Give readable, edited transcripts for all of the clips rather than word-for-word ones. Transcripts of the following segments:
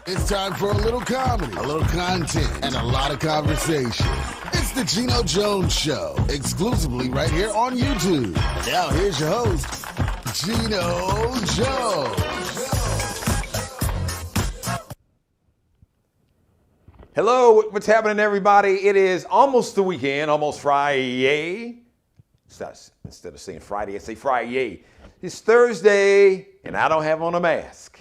It's time for a little comedy, a little content, and a lot of conversation. It's the Geno Jones Show, exclusively right here on YouTube. And now here's your host, Geno Jones. Hello, what's happening, everybody? It is almost the weekend, almost Friday. Instead of saying Friday, I say Friday. It's Thursday, and I don't have on a mask.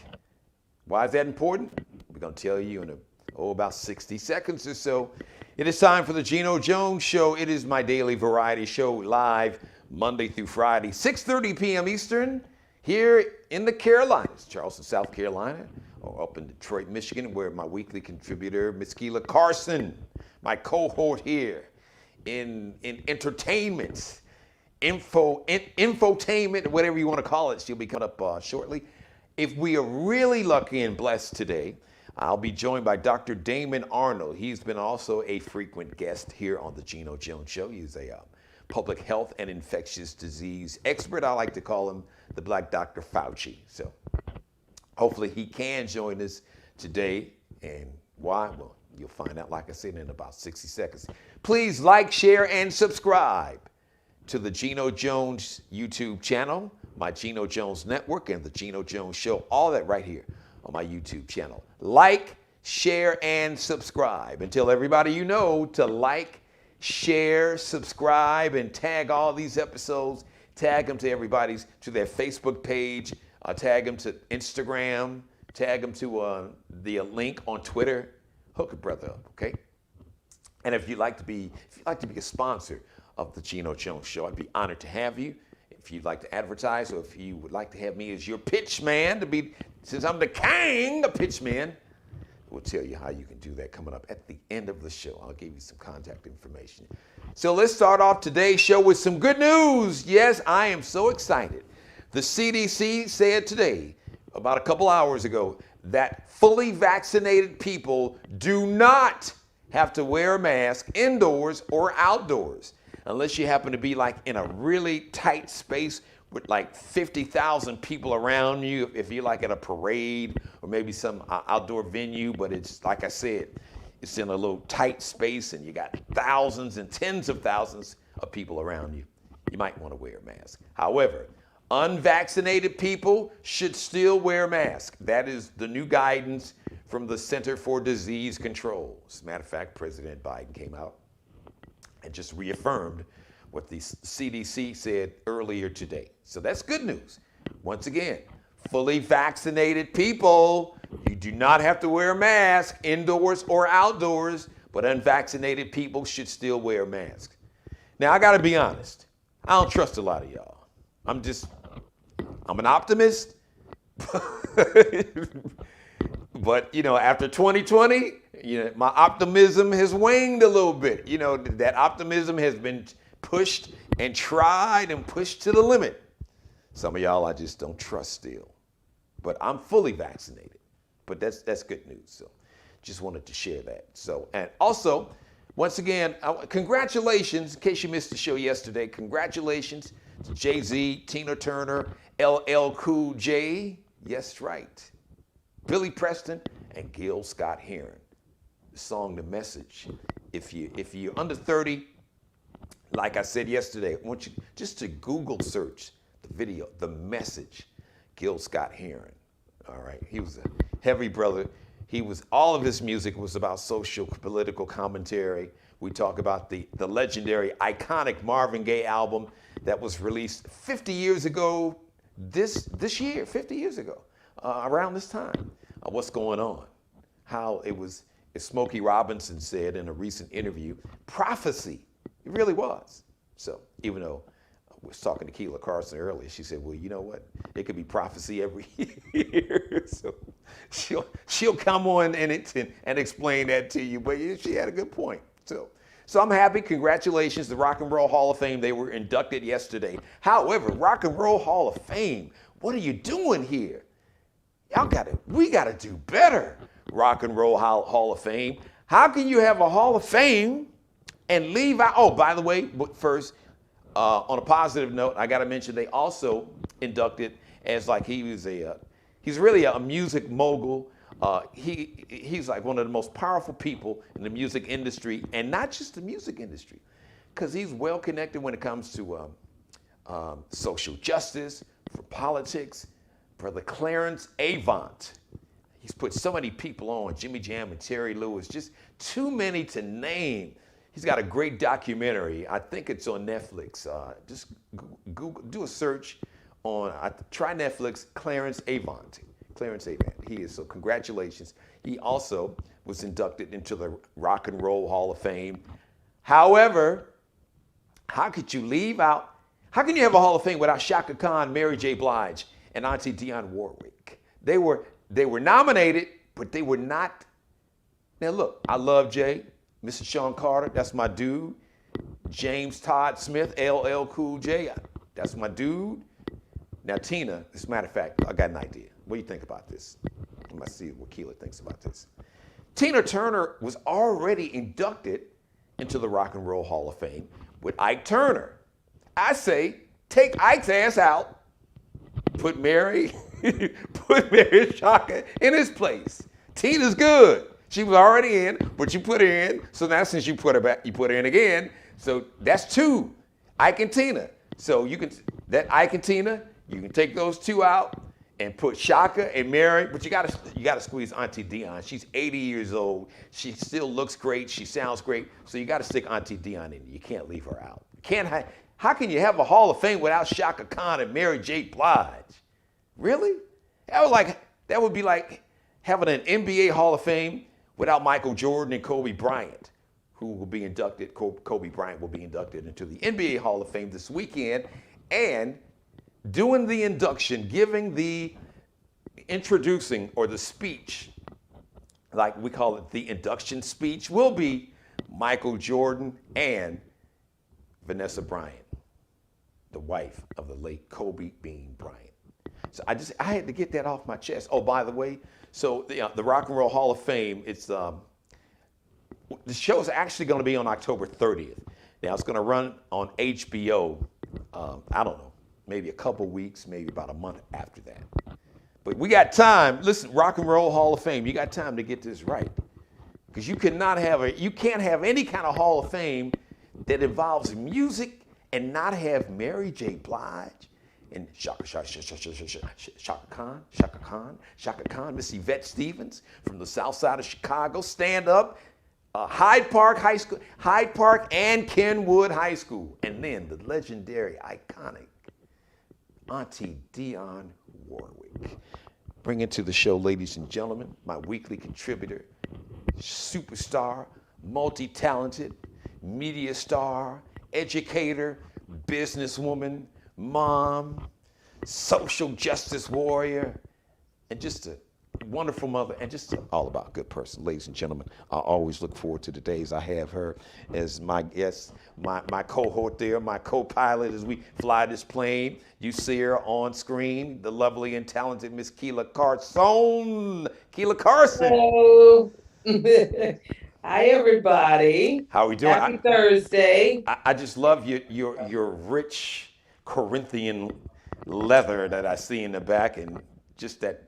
Why is that important? We're going to tell you in about 60 seconds or so. It is time for the Geno Jones Show. It is my daily variety show live Monday through Friday, 6:30 p.m. Eastern, here in the Carolinas, Charleston, South Carolina, or up in Detroit, Michigan, where my weekly contributor, Miss Keela Carson, my cohort here in entertainment, infotainment, whatever you want to call it. She'll be coming up shortly. If we are really lucky and blessed today, I'll be joined by Dr. Damon Arnold. He's been also a frequent guest here on the Geno Jones Show. He's a public health and infectious disease expert. I like to call him the Black Dr. Fauci. So hopefully he can join us today. And why? Well, you'll find out, like I said, in about 60 seconds. Please like, share, and subscribe to the Geno Jones YouTube channel, my Geno Jones Network, and the Geno Jones Show, all that right here on my YouTube channel. Like, share, and subscribe. And tell everybody you know to like, share, subscribe, and tag all these episodes. Tag them to to their Facebook page, tag them to Instagram, tag them to the link on Twitter. Hook a brother up, okay? And if you'd like to be a sponsor of the Geno Jones Show, I'd be honored to have you. If you'd like to advertise, or if you would like to have me as your pitch man, since I'm the king of pitch man, we'll tell you how you can do that coming up at the end of the show. I'll give you some contact information. So let's start off today's show with some good news. Yes, I am so excited. The CDC said today, about a couple hours ago, that fully vaccinated people do not have to wear a mask indoors or outdoors, unless you happen to be like in a really tight space with like 50,000 people around you, if you're like at a parade or maybe some outdoor venue, but it's, like I said, it's in a little tight space and you got thousands and tens of thousands of people around you. You might want to wear a mask. However, unvaccinated people should still wear a mask. That is the new guidance from the Center for Disease Control. As a matter of fact, President Biden came out and just reaffirmed what the CDC said earlier today. So that's good news. Once again, fully vaccinated people, you do not have to wear a mask indoors or outdoors, but unvaccinated people should still wear a mask. Now, I gotta be honest, I don't trust a lot of y'all. I'm an optimist, but after 2020, my optimism has waned a little bit. That optimism has been pushed and tried and pushed to the limit. Some of y'all I just don't trust still. But I'm fully vaccinated. But that's good news. So just wanted to share that. So, and also, once again, congratulations, in case you missed the show yesterday, congratulations to Jay-Z, Tina Turner, LL Cool J, yes, right, Billy Preston, and Gil Scott-Heron. The song, The Message. If you're under 30, like I said yesterday, I want you just to Google search the video, The Message, Gil Scott-Heron. All right, he was a heavy brother. All of his music was about social, political commentary. We talk about the legendary, iconic Marvin Gaye album that was released 50 years ago, this year, 50 years ago, around this time. What's going on? How it was, as Smokey Robinson said in a recent interview, prophecy. It really was. So even though I was talking to Keela Carson earlier, she said, well, you know what? It could be prophecy every year. So she'll come on and explain that to you. But she had a good point. So I'm happy. Congratulations, the Rock and Roll Hall of Fame. They were inducted yesterday. However, Rock and Roll Hall of Fame, what are you doing here? We gotta do better. Rock and Roll Hall of Fame. How can you have a Hall of Fame and leave out? Oh, by the way, but first, on a positive note, I gotta mention they also inducted as like he's really a music mogul, He's like one of the most powerful people in the music industry, and not just the music industry, because he's well connected when it comes to social justice, for politics, for the Clarence Avant. He's put so many people on, Jimmy Jam and Terry Lewis, just too many to name. He's got a great documentary. I think it's on Netflix. Just Google, do a search on, try Netflix, Clarence Avant. Clarence Avant. He is, so congratulations. He also was inducted into the Rock and Roll Hall of Fame. However, how could you leave out, how can you have a Hall of Fame without Chaka Khan, Mary J. Blige, and Auntie Dionne Warwick? They were nominated, but they were not. Now look, I love Jay, Mr. Sean Carter, that's my dude. James Todd Smith, LL Cool J, that's my dude. Now Tina, as a matter of fact, I got an idea. What do you think about this? I'm gonna see what Keela thinks about this. Tina Turner was already inducted into the Rock and Roll Hall of Fame with Ike Turner. I say, take Ike's ass out, put Mary and Chaka in his place. Tina's good. She was already in, but you put her in. So now since you put her back, you put her in again. So that's two, Ike and Tina. So you can, that Ike and Tina, you can take those two out and put Chaka and Mary, but you gotta squeeze Auntie Dionne. She's 80 years old. She still looks great. She sounds great. So you gotta stick Auntie Dionne in. You can't leave her out. How can you have a Hall of Fame without Chaka Khan and Mary J. Blige? Really? That would be like having an NBA Hall of Fame without Michael Jordan and Kobe Bryant, who will be inducted. Kobe Bryant will be inducted into the NBA Hall of Fame this weekend, and doing the induction, giving the introducing or the speech, like we call it the induction speech, will be Michael Jordan and Vanessa Bryant, the wife of the late Kobe Bean Bryant. So I had to get that off my chest. Oh, by the way, so the Rock and Roll Hall of Fame, it's the show is actually going to be on October 30th. Now it's going to run on HBO. I don't know, maybe a couple weeks, maybe about a month after that. But we got time. Listen, Rock and Roll Hall of Fame, you got time to get this right, because you can't have any kind of Hall of Fame that involves music and not have Mary J. Blige and Chaka Khan, Miss Yvette Stevens from the south side of Chicago, stand up, Hyde Park and Kenwood High School, and then the legendary, iconic Auntie Dionne Warwick. Bring into the show, ladies and gentlemen, my weekly contributor, superstar, multi-talented, media star, educator, businesswoman, mom, social justice warrior, and just a wonderful mother, and just all about a good person. Ladies and gentlemen, I always look forward to the days I have her as my guest, my cohort there, my co-pilot as we fly this plane. You see her on screen, the lovely and talented Miss Keela Carson. Keela Carson. Hello. Hi, everybody. How are we doing? Happy Thursday. I just love your rich Corinthian leather that I see in the back, and just that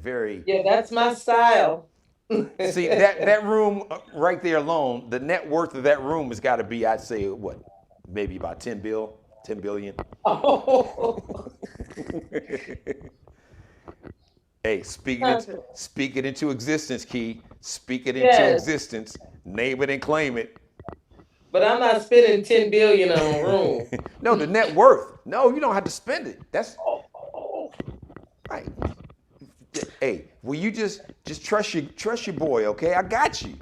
very. Yeah, that's my style. See, that room right there alone, the net worth of that room has got to be, I'd say, what, maybe about 10 billion. Oh. Hey, speak it into existence, Key. Speak it into existence. Name it and claim it. But I'm not spending 10 billion on a room. No, the net worth. No, you don't have to spend it. That's right. Hey, will you just trust your boy, okay? I got you.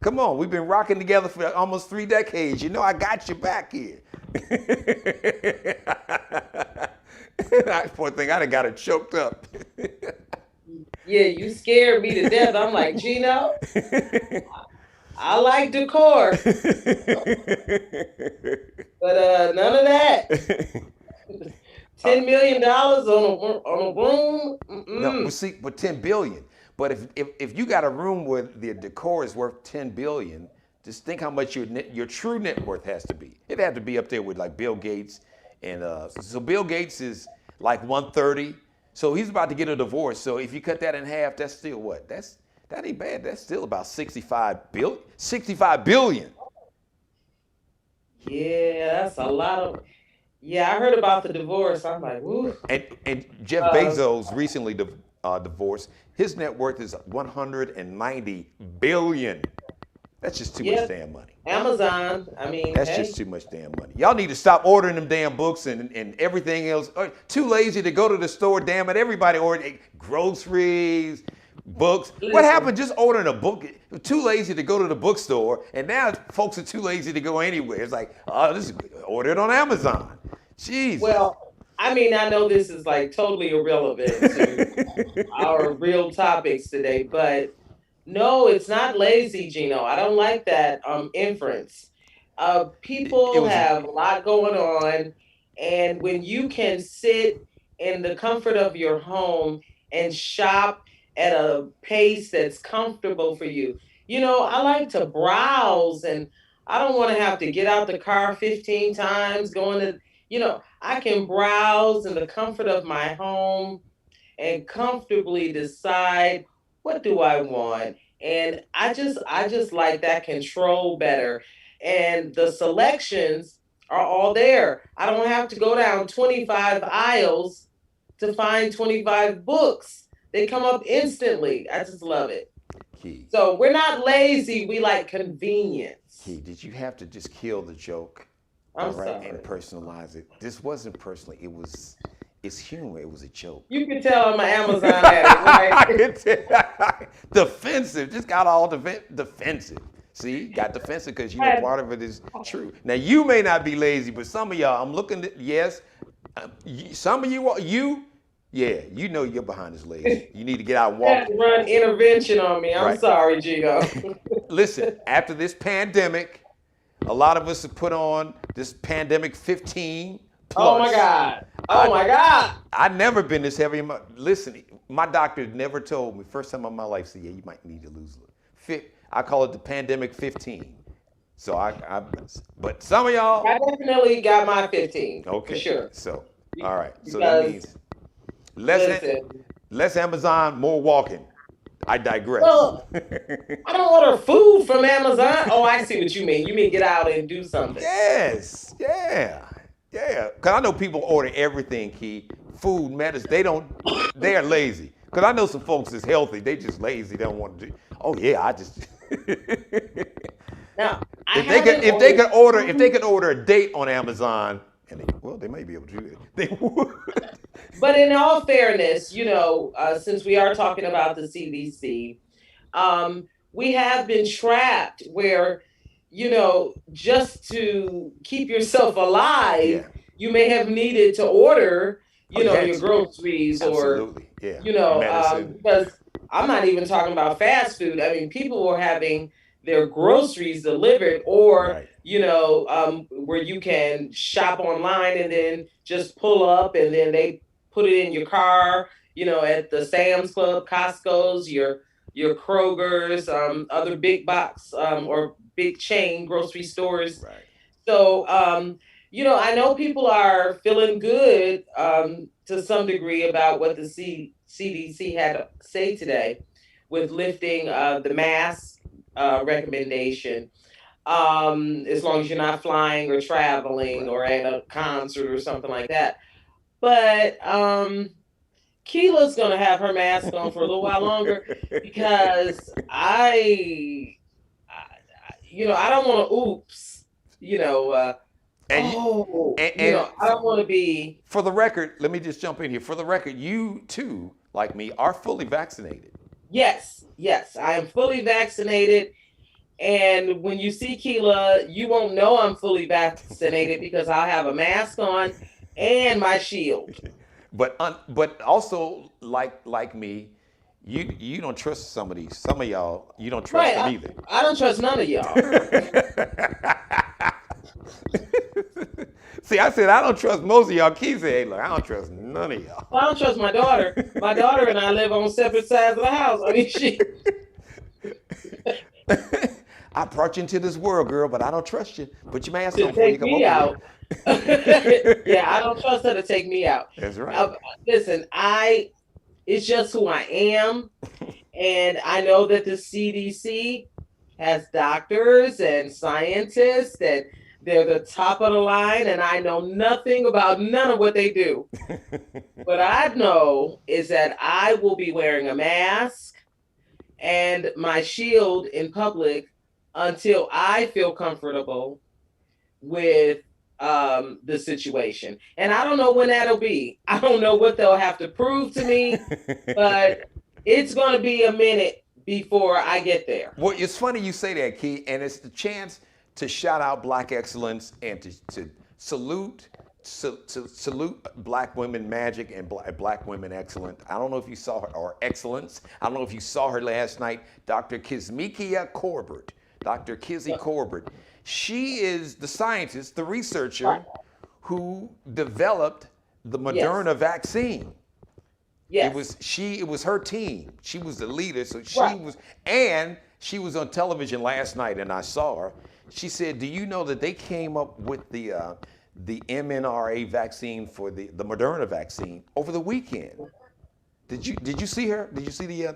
Come on, we've been rocking together for almost 3 decades. You know I got your back here. Poor thing, I done got her choked up. Yeah, you scared me to death. I'm like, Geno, I like decor. But none of that. $10 million on a room? No, but see, but 10 billion. But if you got a room where the decor is worth 10 billion, just think how much your true net worth has to be. It had to be up there with like Bill Gates, and so Bill Gates is like 130. So he's about to get a divorce. So if you cut that in half, that's still what? That ain't bad. That's still about 65 billion. 65 billion. Yeah, that's a lot of. Yeah, I heard about the divorce. I'm like, woo. And Jeff Um, Bezos recently divorced. His net worth is 190 billion. That's just too much yeah, damn money. Amazon. I mean, That's just hey, too much damn money. Y'all need to stop ordering them damn books and everything else. Too lazy to go to the store, damn it. Everybody ordering groceries, books. What listen. happened just ordering a book? Too lazy to go to the bookstore, and now folks are too lazy to go anywhere. It's like, oh, this is order it on Amazon. Jesus. Well, I mean, I know this is like totally irrelevant to our real topics today, but no, it's not lazy, Gino. I don't like that inference. It People was have a lot going on, and when you can sit in the comfort of your home and shop at a pace that's comfortable for you. I like to browse, and I don't want to have to get out the car 15 times going to, I can browse in the comfort of my home and comfortably decide what do I want. And I just like that control better. And the selections are all there. I don't have to go down 25 aisles to find 25 books. They come up instantly. I just love it. Key. So we're not lazy, we like convenience. Key, did you have to just kill the joke? All I'm right, and sorry. personalize it. This wasn't personally. It's humor. It was a joke. You can tell I'm an Amazon addict, I right? can tell. Defensive. Just got all defensive. See, got defensive because you know part of it is true. Now you may not be lazy, but some of y'all, I'm looking at yes. Some of yeah, you know your behind is lazy. You need to get out and Had walk. to run intervention on me. I'm Right. sorry, Gino. Listen, after this pandemic, a lot of us have put on this pandemic 15 Oh my plus. God. Oh I my God. I've never been this heavy. Listen, my doctor never told me. First time in my life, said, "Yeah, you might need to lose a little." I call it the pandemic 15. So but some of y'all, I definitely got my 15 for okay. sure. So, all right. So that Because means less, listen, less Amazon, more walking. I digress. well, I don't order food from Amazon. Oh, I see what you mean. You mean get out and do something. Yes, yeah, yeah. Cause I know people order everything. Key food matters. They are lazy. Cause I know some folks is healthy. They just lazy. They don't want to do. Oh yeah, I just. Now, I If they could order a date on Amazon, and they may be able to do it. They would. but in all fairness, since we are talking about the CDC, we have been trapped where, just to keep yourself alive, Yeah, you may have needed to order, oh, you had your to. groceries or, Absolutely. Yeah. Medicine. because I'm not even talking about fast food. I mean, people were having their groceries delivered or, Right. where you can shop online and then just pull up and then they put it in your car, at the Sam's Club, Costco's, your Kroger's, other big box or big chain grocery stores. Right. So, I know people are feeling good to some degree about what the CDC had to say today with lifting the mask recommendation. As long as you're not flying or traveling Right. or at a concert or something like that. But Keela's gonna have her mask on for a little while longer because I don't want to oops, and you, I don't want to be. for the record, let me just jump in here. For the record, you too, like me, are fully vaccinated. Yes, yes, I am fully vaccinated. And when you see Keela, you won't know I'm fully vaccinated because I'll have a mask on and my shield. But also like me, you don't trust some of these. Some of y'all you don't trust Right. them I, either. I don't trust none of y'all. See, I said I don't trust most of y'all. Keith said, "Hey, look, I don't trust none of y'all." I don't trust my daughter. My daughter and I live on separate sides of the house. I mean, I brought you into this world, girl, but I don't trust you. Put your mask on to before you take come me over out. here. Yeah, I don't trust her to take me out. That's right. Uh, Listen, it's just who I am. And I know that the CDC has doctors and scientists, and they're the top of the line. And I know nothing about none of what they do. What I know is that I will be wearing a mask and my shield in public until I feel comfortable with the situation. And I don't know when that'll be. I don't know what they'll have to prove to me, but it's going to be a minute before I get there. Well, it's funny you say that, Key, and it's the chance to shout out Black excellence and to salute Black women magic and Black women excellent. I don't know if you saw her, or excellence. I don't know if you saw her last night, Dr. Kizmikia Corbett. Dr. Kizzy Corbett. She is the scientist, the researcher who developed the Moderna vaccine. Yes. It was her team. She was the leader. So she was on television last night, and I saw her. She said, "Do you know that they came up with the mRNA vaccine for the Moderna vaccine over the weekend?" Did you see her? Did you see the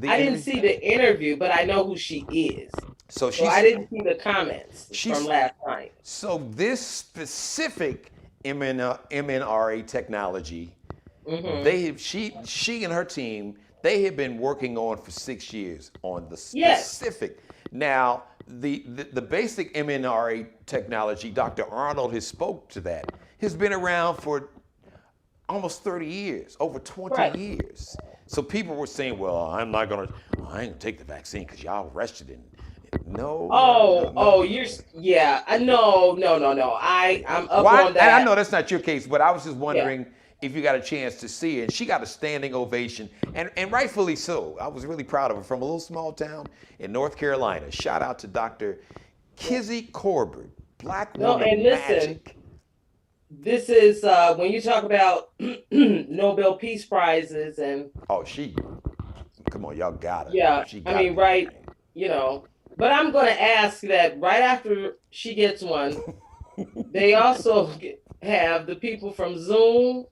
I didn't see the interview, but I know who she is. So I didn't see the comments from last night. So this specific mRNA technology, she and her team, they have been working on for 6 years on the specific. Yes. Now, the basic mRNA technology, Dr. Arnold has spoke to that, has been around for almost 30 years, over 20 years. So people were saying, well, I ain't gonna take the vaccine because y'all arrested it. No. No. I'm up on that. I know that's not your case, but I was just wondering if you got a chance to see it. And she got a standing ovation, and rightfully so. I was really proud of her, from a little small town in North Carolina. Shout out to Dr. Kizzy Corbett, Black woman magic. This is when you talk about Nobel Peace Prizes and come on, y'all got it. Yeah, But I'm going to ask that right after she gets one, they also have the people from Zoom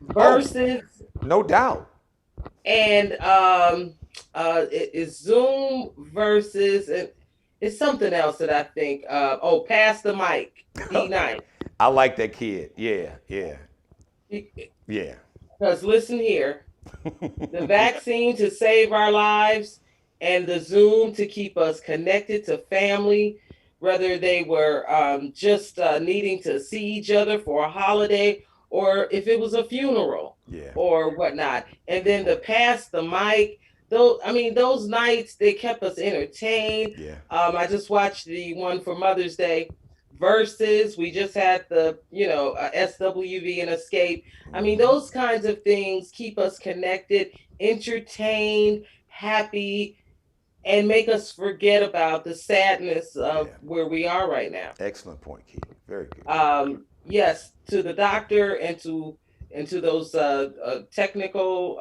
versus. No doubt. And it's Zoom versus, and it's something else that I think. Pass the mic. E9. I like that kid. Yeah. Because listen here, the vaccine to save our lives, and the Zoom to keep us connected to family, whether they were just needing to see each other for a holiday, or if it was a funeral or whatnot. And then the pass the mic, those nights, they kept us entertained. Yeah. I just watched the one for Mother's Day versus, we just had the, SWV and Escape. Those kinds of things keep us connected, entertained, happy, and make us forget about the sadness of where we are right now. Excellent point, Keith. Very good. Yes, to the doctor and to those technical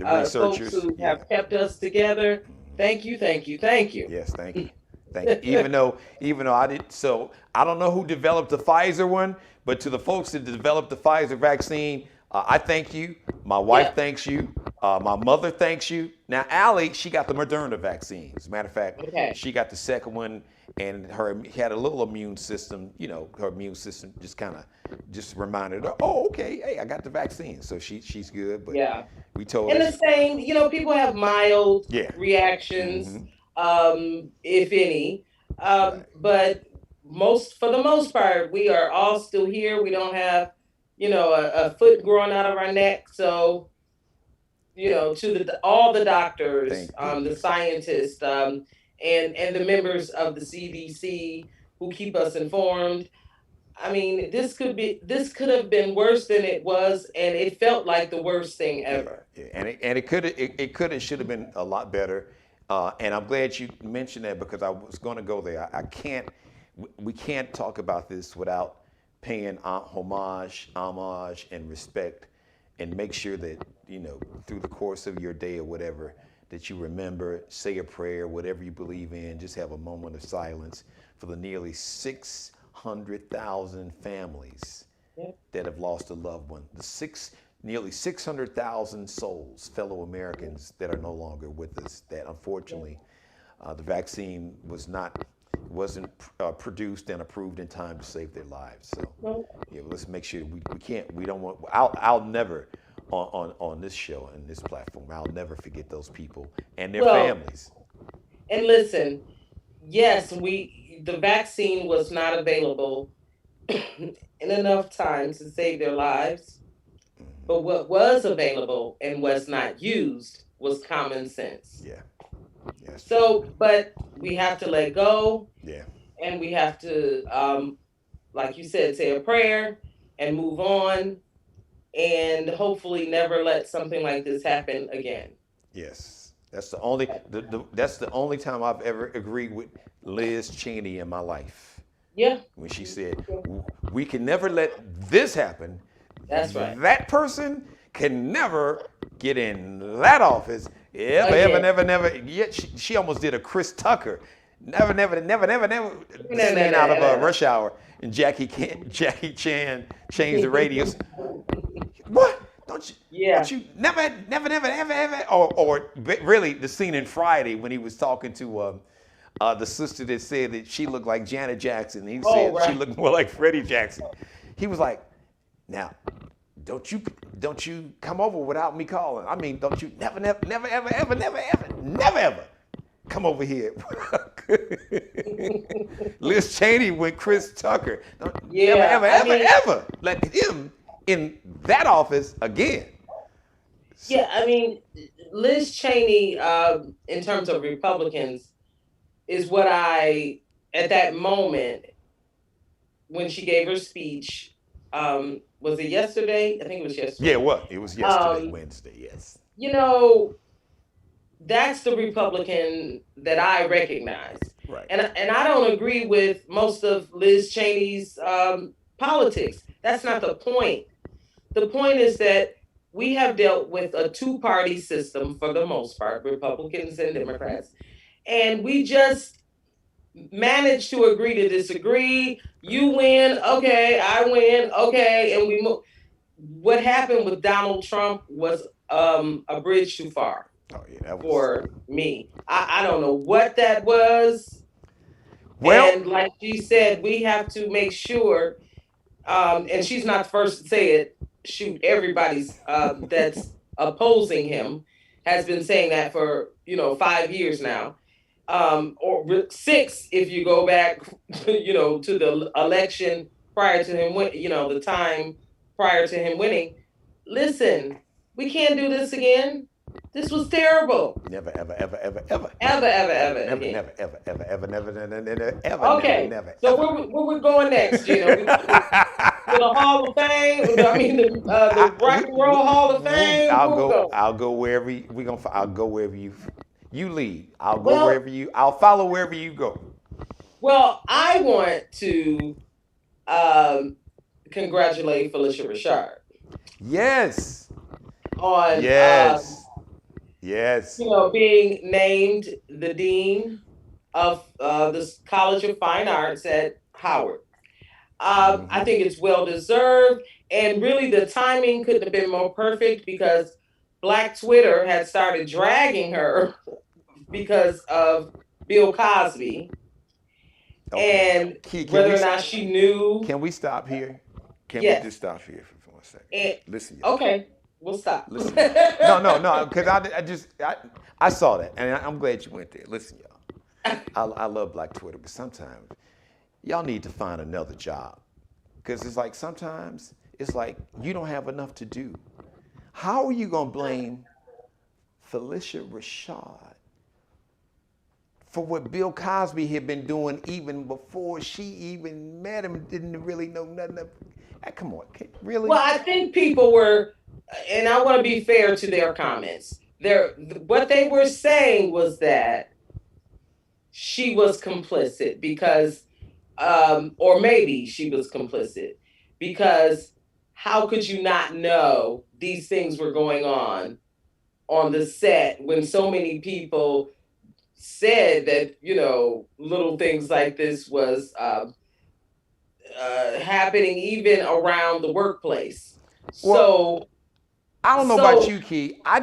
folks who have kept us together. Thank you. Yes, thank you. Thank you. Even though I didn't, so I don't know who developed the Pfizer one, but to the folks that developed the Pfizer vaccine, I thank you. My wife thanks you. My mother thanks you. Now, Allie, she got the Moderna vaccine. As a matter of fact, she got the second one, and had a little immune system. Her immune system just reminded her, hey, I got the vaccine. So she's good. But we told her. And the same, people have mild reactions, if any. But for the most part, we are all still here. We don't have, a foot growing out of our neck. So, to all the doctors, the scientists, and the members of the CDC who keep us informed. This could have been worse than it was, and it felt like the worst thing ever. And it should have been a lot better. And I'm glad you mentioned that, because I was going to go there. We can't talk about this without paying homage, and respect, and make sure that, through the course of your day or whatever, that you remember, say a prayer, whatever you believe in, just have a moment of silence for the nearly 600,000 families Yeah. that have lost a loved one. Nearly 600,000 souls, fellow Americans that are no longer with us. That unfortunately, the vaccine wasn't produced and approved in time to save their lives. So, No. yeah, let's make sure we can't. We don't want. I'll never on this show and this platform. I'll never forget those people and their Well, families. and listen, yes, the vaccine was not available in enough time to save their lives, but what was available and was not used was common sense. Yeah, yeah, that's true. So, but we have to let go, Yeah, and we have to, like you said, say a prayer and move on, and hopefully never let something like this happen again. yes. That's the only time I've ever agreed with Liz Cheney in my life Yeah, when she said, "We can never let this happen. that's right. That person can never get in that office ever, ever, Again, never, never." Yet she almost did a Chris Tucker, never, never, never, never, never no, no, scene out of no, no, Rush Hour, and Jackie Chan changed the radius. What? yeah. Don't you never, never, never, ever, ever, or really the scene in Friday when he was talking to the sister that said that she looked like Janet Jackson, and he Oh, said she right. looked more like Freddie Jackson. He was like, "Now, don't you don't you come over without me calling? I mean, don't you never, never, never, ever, ever, never, ever, never, ever come over here." Liz Cheney with Chris Tucker. Don't never, Yeah, ever, I ever, mean, ever let him in that office again. So, yeah, I mean, Liz Cheney, in terms of Republicans, is what at that moment, when she gave her speech, was it yesterday? I think it was yeah, yesterday. what? It was yesterday, Um, Wednesday, yes. you know, that's the Republican that I recognize. Right. And I don't agree with most of Liz Cheney's politics. That's not the point. The point is that we have dealt with a two-party system for the most part, Republicans and Democrats, and we just managed to agree to disagree. You win, okay, I win, okay, and we move. What happened with Donald Trump was a bridge too far Oh, yeah, that was. for me. I don't know what that was. Well, And like she said, we have to make sure, and she's not the first to say it, shoot, everybody's that's opposing him has been saying that for, 5 years now. Or six if you go back, to the election prior to him, the time prior to him winning. Listen, we can't do this again. This was terrible. never, ever, ever, ever, ever, Ever, ever, ever, ever never, again. never, ever, ever, ever, never, never, never, ever, never, Okay, never, so ever. where we going next, Gino? To the Hall of Fame? I mean, the Rock and Roll Hall of Fame? Where we going? I'll go wherever I'll go wherever you lead. I'll go Well, wherever I'll follow wherever you go. well, I want to um, congratulate Felicia Rashard Yes, on yes, yes. being named the dean of the College of Fine Arts at Howard. I Hmm. think it's well deserved, and really the timing couldn't have been more perfect because Black Twitter had started dragging her because of Bill Cosby Okay. and Can whether or not she knew. can we stop here? Can we just Yes, stop here for 1 second? and Listen, y'all. okay, we'll stop. Listen, y'all. No, no, no, because I saw that, and I'm glad you went there. Listen, y'all. I love Black Twitter, but sometimes y'all need to find another job, because it's like sometimes it's like you don't have enough to do. How are you gonna blame Felicia Rashad for what Bill Cosby had been doing even before she even met him? Didn't really know nothing. Come on, really? Well, I think people were, and I want to be fair to their comments. What they were saying was that she was complicit because, or maybe she was complicit because how could you not know these things were going on on the set when so many people said that, little things like this was happening even around the workplace. Well, So, I don't know about so, you, Key. I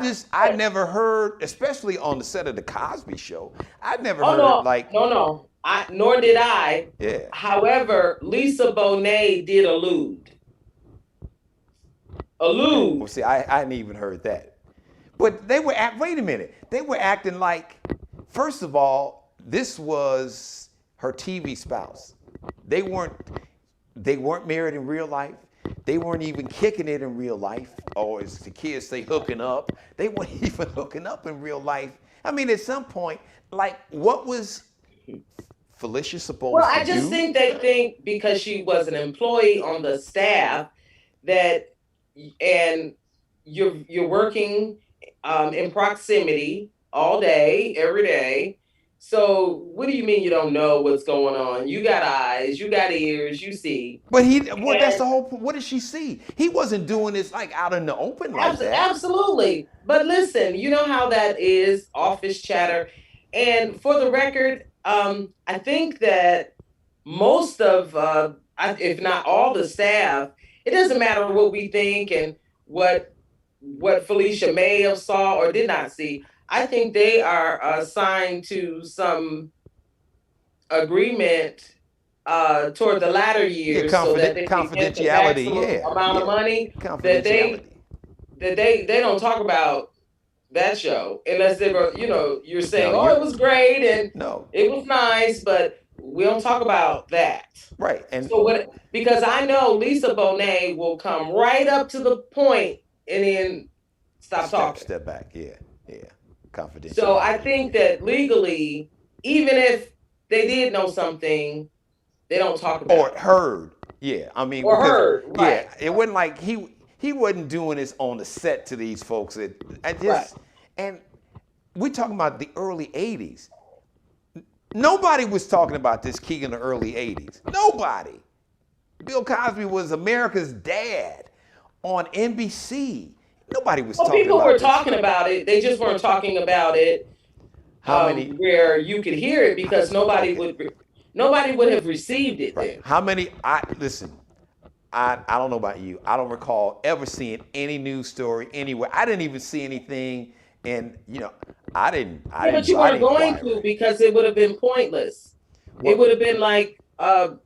never heard, especially on the set of the Cosby Show. I never oh heard no, like, no, no, nor did I. yeah. However, Lisa Bonet did Well, allude. see, I hadn't even heard that. But they were wait a minute. They were acting like, first of all, this was her TV spouse. They weren't they weren't married in real life. They weren't even kicking it in real life. Or as the kids say, hooking up. They weren't even hooking up in real life. I mean, at some point, like, what was Felicia Well, supposed to I just do? think they think because she was an employee on the staff that, and you're working in proximity all day, every day. So what do you mean you don't know what's going on? You got eyes, you got ears, you see. But well, that's And the whole point. What did she see? He wasn't doing this like out in the open like that. absolutely. But listen, you know how that is office chatter. And for the record, I think that most of, if not all the staff, it doesn't matter what we think and what Felicia may have saw or did not see. I think they are assigned to some agreement toward the latter Yeah, years so that they can get the confidentiality. maximum Yeah, amount of yeah, money that confidentiality. they don't talk about that show unless they were, you're saying, No, oh, it was great and no, it was nice, but we don't talk about that. right. And So because I know Lisa Bonet will come right up to the point and then stop talking. step back. Yeah, yeah, So I confidentiality. think that legally, even if they did know something, they don't talk Or about it. heard. Yeah, I mean Or because heard, yeah, right? it wasn't like he wasn't doing this on the set to these folks. I Right. just and we're talking about the early '80s. Nobody was talking about this key in the early '80s. Nobody. Bill Cosby was America's dad on NBC. Nobody was Well, talking people about were this. talking about it. They just weren't talking about it How many? where you could hear it because Okay. nobody would have received it Right. then. How many? I listen. I don't know about you. I don't recall ever seeing any news story anywhere. I didn't even see anything, and I didn't. I Yeah, but didn't. you I weren't didn't going inquire to it. because it would have been pointless. It Well, would have been like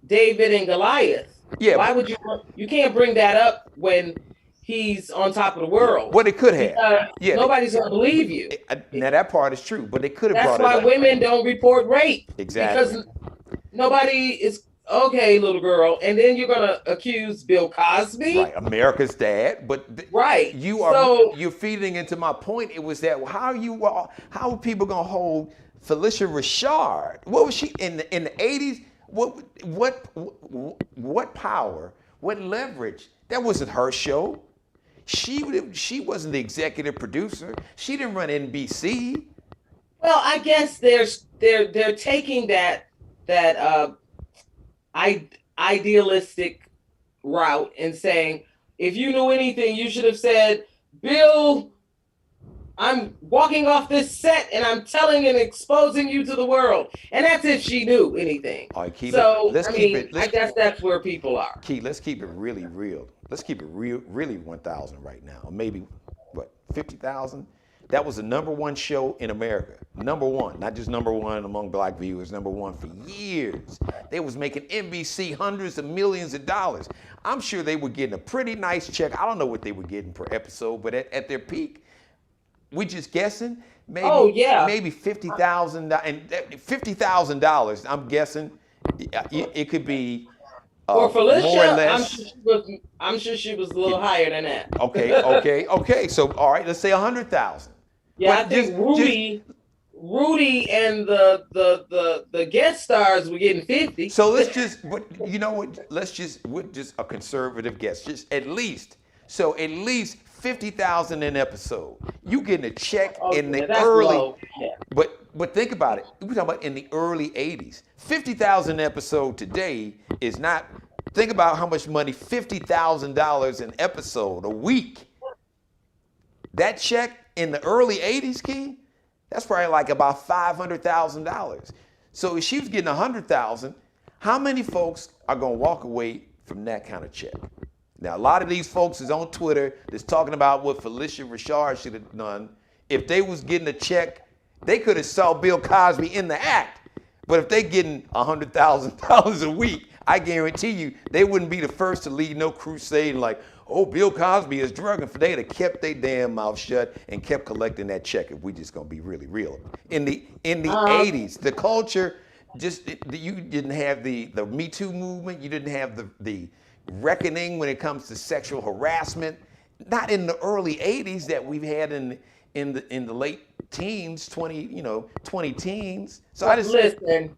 David and Goliath. yeah, Why but would you? You can't bring that up when he's on top of the yeah. world Well, they could have. because Yeah. nobody's going to believe you. Now that part is true, but they could have That's brought it why up. women don't report rape Exactly. because nobody is okay, little girl, and then you're going to accuse Bill Cosby, Right, America's dad, but right? you're So, feeding into my point. It was that how are people gonna hold Felicia Richard? What was she in the '80s? What power? What leverage? That wasn't her show. She wasn't the executive producer. She didn't run NBC. well, I guess they're taking that idealistic route and saying, if you knew anything, you should have said, Bill, I'm walking off this set and I'm telling and exposing you to the world. And that's if she knew anything. All right, Key, So, let's I keep mean, it. I guess that's where people are. Key, let's keep it really real. Let's keep it real, really 1,000 right now. Or maybe, what, 50,000? That was the number one show in America. Number one, not just number one among black viewers, number one for years. They was making NBC hundreds of millions of dollars. I'm sure they were getting a pretty nice check. I don't know what they were getting per episode, but at their peak, we just guessing, Oh, yeah. maybe $50,000, and $50,000. I'm guessing it could be For Felicia, more or less. I'm sure she was a little higher than that. Okay. So all right, let's say 100,000. Yeah, But I think Rudy and the guest stars were getting 50. So let's just, but you know what? We're just a conservative guess. Just at least 50,000 an episode. You getting a check in the that's early, low. Yeah. but think about it. We're talking about in the early 80s. 50,000 episode today is not. Think about how much money $50,000 an episode a week. That check in the early 80s, Key, that's probably like about $500,000. So if she was getting 100,000, how many folks are gonna walk away from that kind of check? Now, a lot of these folks is on Twitter that's talking about what Felicia Rashad should have done. If they was getting a check, they could have saw Bill Cosby in the act. But if they getting $100,000 a week, I guarantee you they wouldn't be the first to lead no crusade like, oh, Bill Cosby is drugging. They'd have kept their damn mouth shut and kept collecting that check if we just gonna be really real. In the 80s, the culture you didn't have the Me Too movement. You didn't have the reckoning when it comes to sexual harassment. Not in the early 80s that we've had in the late teens, 20 teens. So I just listen.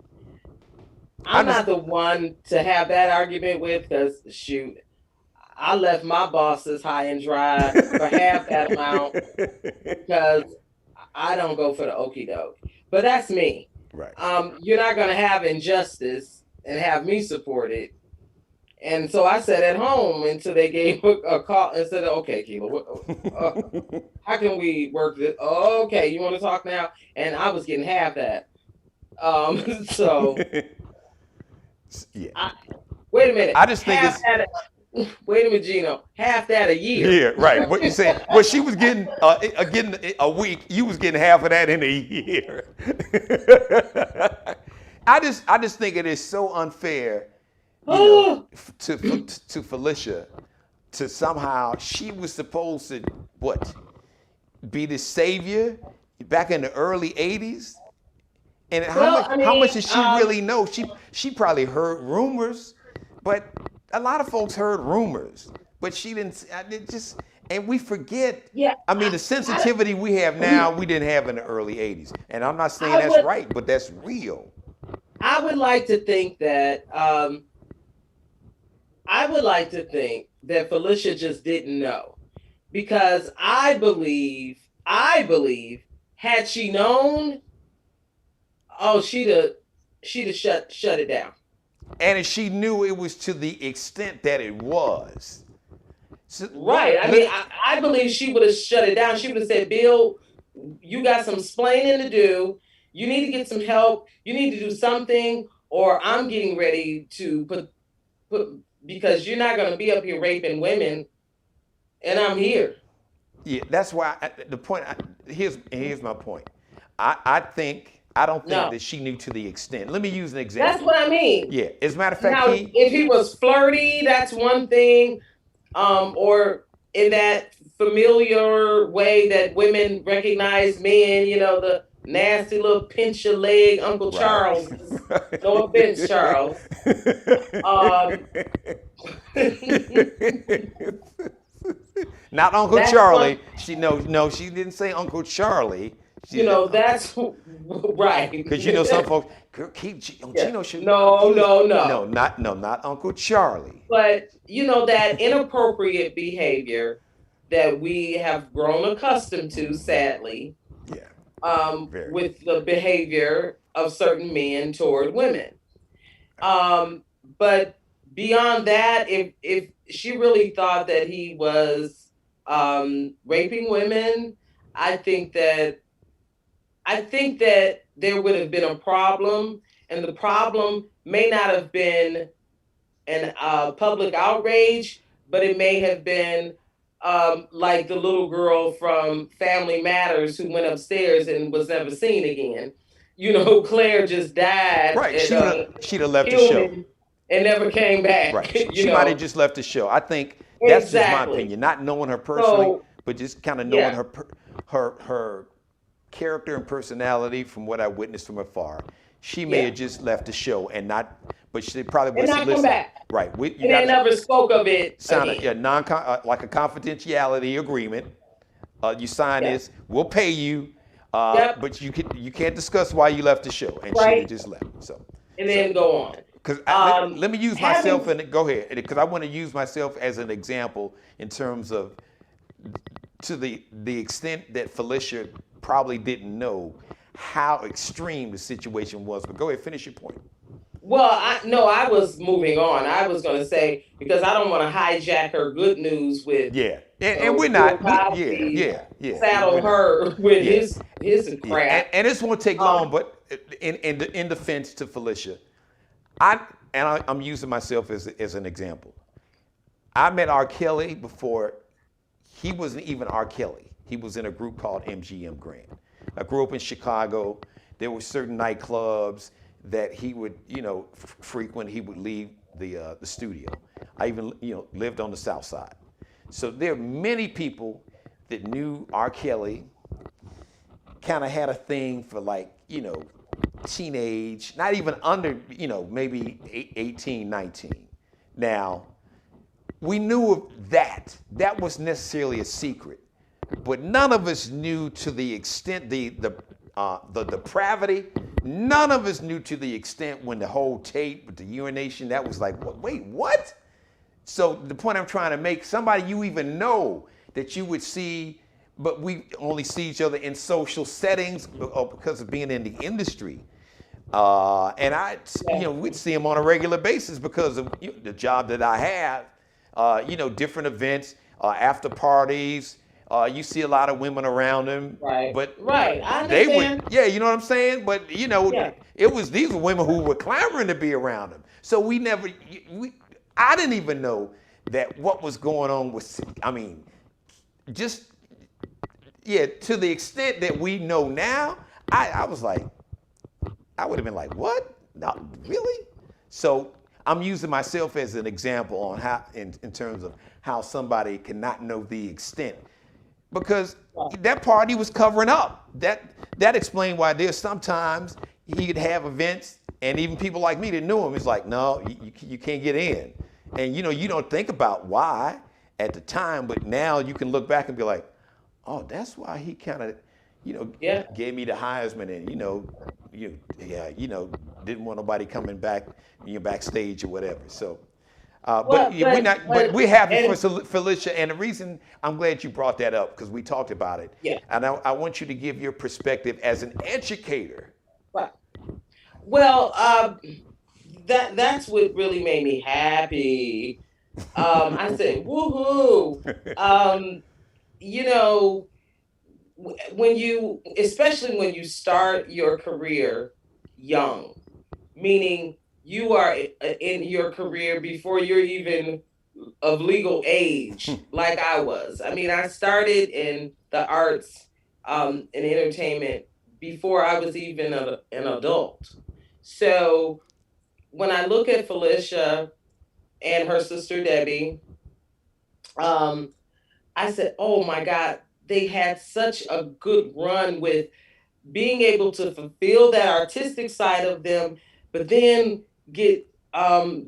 I'm not the one to have that argument with, because shoot, I left my bosses high and dry for half that amount because I don't go for the okie doke. But that's me. Right. You're not going to have injustice and have me support it. And so I sat at home until they gave a call and said, okay, Keela, how can we work this? Oh, okay, you want to talk now? And I was getting half that. So, yeah. Wait a minute. I just think wait a minute, Geno. Half that a year. Yeah, right. What you saying? Well, she was getting a week. You was getting half of that in a year. I just think it is so unfair, to Felicia, to somehow she was supposed to be the savior back in the early 80s. And how much did she really know? She probably heard rumors, but a lot of folks heard rumors, but she didn't. And we forget. Yeah. I mean, the sensitivity we have now, we didn't have in the early 80s. And I'm not saying that's right, but that's real. I would like to think that. Felicia just didn't know, because I believe, had she known, she'd have shut it down. And if she knew it was to the extent that it was. So, right. I believe she would have shut it down. She would have said, Bill, you got some splaining to do. You need to get some help. You need to do something, or I'm getting ready to put because you're not going to be up here raping women, and I'm here. Yeah, that's why here's my point. I don't think that she knew to the extent. Let me use an example. That's what I mean. Yeah, as a matter of fact, now, if he was flirty, that's one thing, or in that familiar way that women recognize men, the nasty little pinch your leg, Uncle Charles. Right. No offense, Charles. Not Uncle Charlie. She didn't say Uncle Charlie. That's right. Because some folks Geno should. No, not Uncle Charlie. But that inappropriate behavior that we have grown accustomed to, sadly. Yeah. With the behavior of certain men toward women. But beyond that, if she really thought that he was raping women, I think that there would have been a problem, and the problem may not have been an public outrage, but it may have been like the little girl from Family Matters who went upstairs and was never seen again. Claire just died. Right, she'd have left the show and never came back. Right, she might have just left the show. I think that's just my opinion. Not knowing her personally, but just kind of knowing her character and personality from what I witnessed from afar. She may have just left the show and not. But she probably would have come back. Right. They never spoke of it. Like a confidentiality agreement. You sign this. We'll pay you, but you can't discuss why you left the show. And she just left. Then go on. Because let me use myself and go ahead, because I want to use myself as an example in terms of to the extent that Felicia probably didn't know how extreme the situation was. But go ahead, finish your point. Well, I was moving on. I was going to say, because I don't want to hijack her good news with And So we're Bill not. Yeah, Cosby yeah, yeah. saddled We're not. her with Yeah, his yeah. crap. And this won't take long. Um, But in defense to Felicia, I'm using myself as an example. I met R. Kelly before he wasn't even R. Kelly. He was in a group called MGM Grand. I grew up in Chicago. There were certain nightclubs that he would, frequent. He would leave the studio. I even, lived on the South Side. So there are many people that knew R. Kelly, kind of had a thing for like, teenage, not even under, maybe 18, 19. Now, we knew of that. That was necessarily a secret, but none of us knew to the extent the depravity. None of us knew to the extent when the whole tape with the urination. That was like, wait, what? So the point I'm trying to make, somebody you even know that you would see, but we only see each other in social settings because of being in the industry. And yeah, we'd see him on a regular basis because of the job that I have. Different events, after parties. You see a lot of women around him, right, but right. I they would, understand. yeah, you know what I'm saying. But Yeah, these were women who were clamoring to be around him. So I didn't even know that what was going on with. I mean, just yeah, to the extent that we know now, I was like, I would have been like, what? Not really? So I'm using myself as an example on how, in terms of how somebody cannot know the extent, because right. that party was covering up. That explained why there's sometimes he'd have events, and even people like me that knew him, it's like, no, you can't get in, and you don't think about why at the time, but now you can look back and be like, oh, that's why he kind of, you know, Yeah. gave me the Heisman, and didn't want nobody coming back, backstage or whatever. So, but Well, yeah, but we're happy for and Felicia, and the reason I'm glad you brought that up because we talked about it, yeah, and I want you to give your perspective as an educator. right. Well, that's what really made me happy. I said, woohoo. Um, you know, when you, especially when you start your career young, meaning you are in your career before you're even of legal age, like I was. I mean, I started in the arts and entertainment before I was even an adult. So when I look at Felicia and her sister Debbie, um, I said, oh my God, they had such a good run with being able to fulfill that artistic side of them, but then get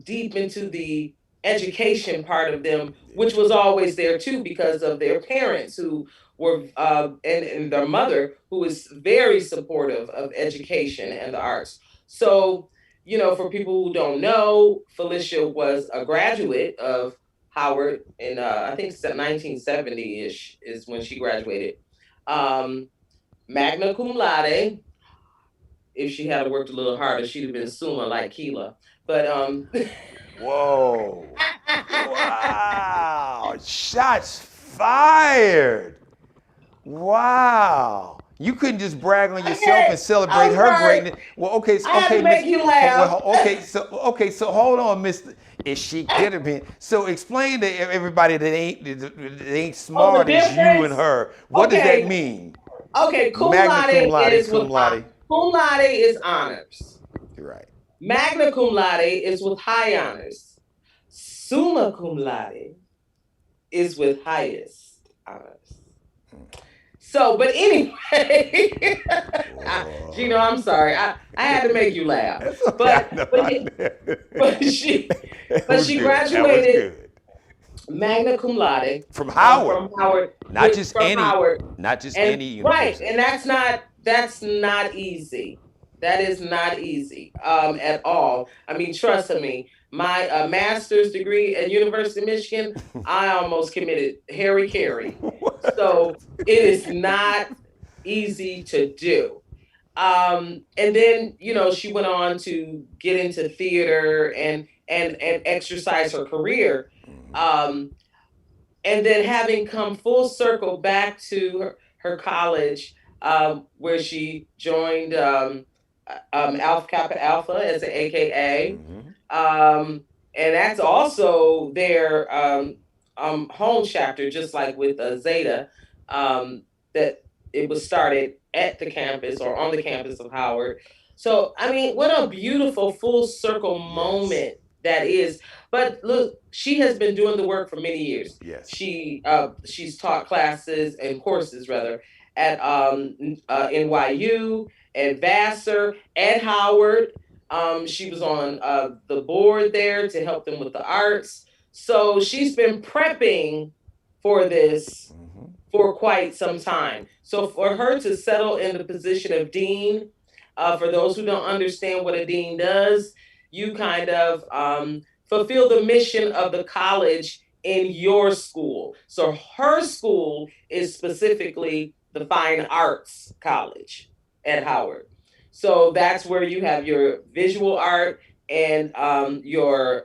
deep into the education part of them, which was always there too because of their parents who were and their mother who was very supportive of education and the arts. So, for people who don't know, Felicia was a graduate of Howard in I think 1970-ish is when she graduated. Um, magna cum laude. If she had worked a little harder, she'd have been summa like Keela. But Whoa! Wow! Shots fired! Wow! You couldn't just brag on yourself and okay, celebrate I'm her sorry. greatn't. Well, okay, I had okay, to Miss. make you laugh. Well, okay, so hold on, Mister. Is she could have been? So explain to everybody that ain't Oh, the smart as you and difference. her. What does that Okay, mean? okay. Cum Magna cum laude laude, is cum laude. cum laude is honors. You're right. Magna cum laude is with high honors. Summa cum laude is with highest honors. So, but anyway, Gino, Whoa. I'm sorry. I had to make you laugh. That's okay. I But know. but I it, know. but she That but was she good. That was graduated good. magna cum laude From Howard, from Howard not just from any, Howard. not just And any right, university. and that's not easy. That is not easy at all. I mean, trust me. My master's degree at University of Michigan, I almost committed Harry Carey. So it is not easy to do. And then she went on to get into theater and exercise her career. Um, and then having come full circle back to her college, where she joined Alpha Kappa Alpha as an Mm-hmm. AKA, and that's also their home chapter, just like with Zeta, um, that it was started at the campus or on the campus of Howard. So, I mean, what a beautiful full circle Yes. moment that is. But look, she has been doing the work for many years. Yes. She's taught classes and courses rather at NYU, at Vassar, at Howard. She was on the board there to help them with the arts. So she's been prepping for this Mm-hmm. for quite some time. So for her to settle in the position of dean, for those who don't understand what a dean does, you kind of fulfill the mission of the college in your school. So her school is specifically the Fine Arts College at Howard. So that's where you have your visual art and your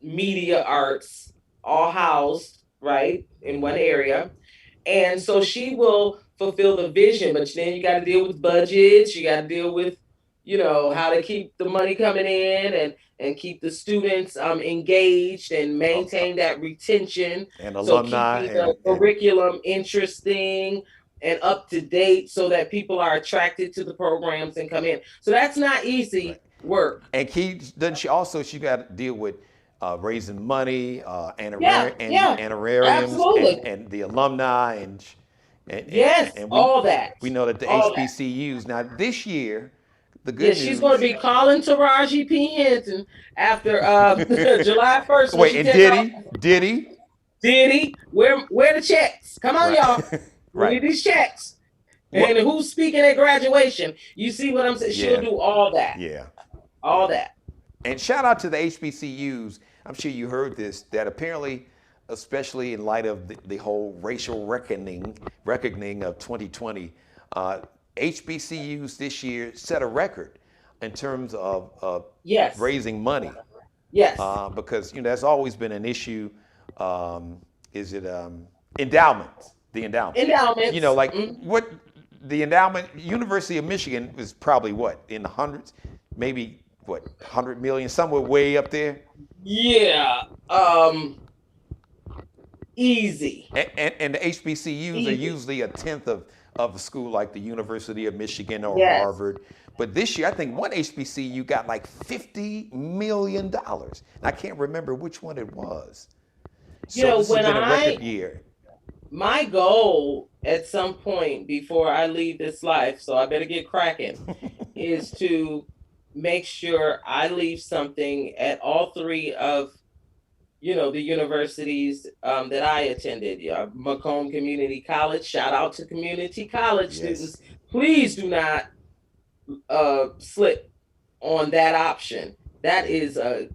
media arts all housed right in one Mm-hmm. area. And so she will fulfill the vision, but then you got to deal with budgets. You got to deal with, how to keep the money coming in and keep the students engaged and Uh, uh, maintain that retention. and So alumni keeping the and curriculum interesting and up to date so that people are attracted to the programs and come in. So that's not right. easy work. And doesn't she also she got to deal with raising money, Yeah, yeah, honorariums, absolutely. and the alumni, Yes, and all that. we know that the All that. HBCUs now this year, the Yeah, good she's going to news. be calling Taraji P. Henson after July 1st when Wait, she and take off. Did he? Diddy, where the checks? Come on, Right, y'all. We right. need these checks. What? And who's speaking at graduation? You see what I'm saying? She'll Yeah, do all that. yeah, All yeah. that. And shout out to the HBCUs. I'm sure you heard this, that apparently, especially in light of the whole racial reckoning of 2020, uh, HBCUs this year set a record in terms of Yes. raising money, Yes. because that's always been an issue. Um, is it endowments? The endowment. Endowments. Like what the endowment, University of Michigan was probably what in the hundreds, maybe what 100 million, somewhere way up there. Yeah. Easy. And the HBCUs are Easy. usually a tenth of a school like the University of Michigan or Yes. Harvard. But this year, I think one HBCU got like $50 million. I can't remember which one it was. So this has When been a record I year. my goal at some point before I leave this life, so I better get cracking, is to make sure I leave something at all three of the universities that I attended. Yeah, Macomb Community College. Shout out to community college Yes. students. Please do not slip on that option. That is a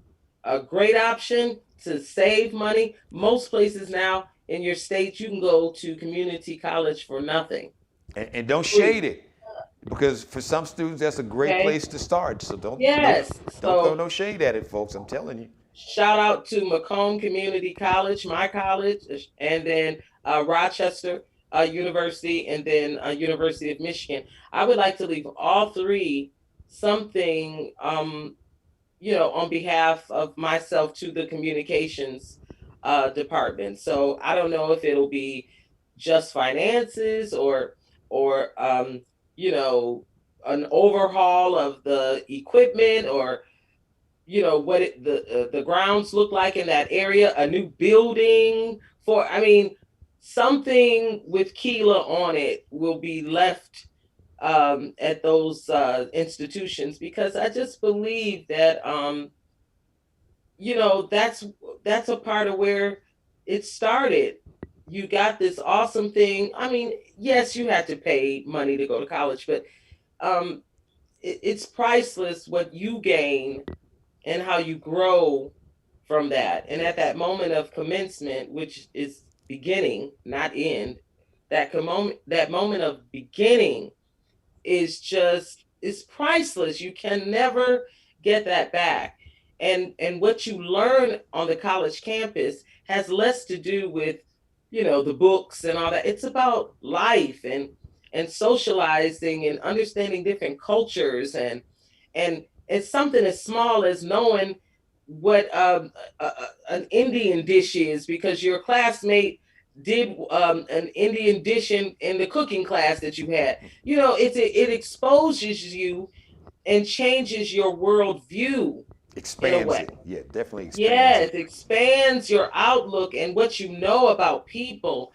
great option to save money. Most places now in your state, you can go to community college for nothing. And don't shade Free. it, because for some students that's a great Okay. place to start. So Yes. don't throw So no shade at it, folks. I'm telling you. shout out to Macomb Community College, my college, and then Rochester University, and then University of Michigan. I would like to leave all three something, on behalf of myself to the communications department. So I don't know if it'll be just finances or an overhaul of the equipment or what the grounds look like in that area, a new building for, I mean, something with Keela on it will be left at those institutions, because I just believe that that's a part of where it started. You got this awesome thing. I mean, yes, you had to pay money to go to college, but um it's priceless what you gain and how you grow from that. And at Yes. that moment of commencement, which is beginning, not end, that moment of beginning is priceless. You can never get that back. And what you learn on the college campus has less to do with, the books and all that. It's about life and socializing and understanding different cultures, and it's something as small as knowing what an Indian dish is because your classmate did an Indian dish in the cooking class that you had. It exposes you and changes your worldview in a Expands way. it. Yeah, definitely expands Yes, it. expands your outlook and what you know about people,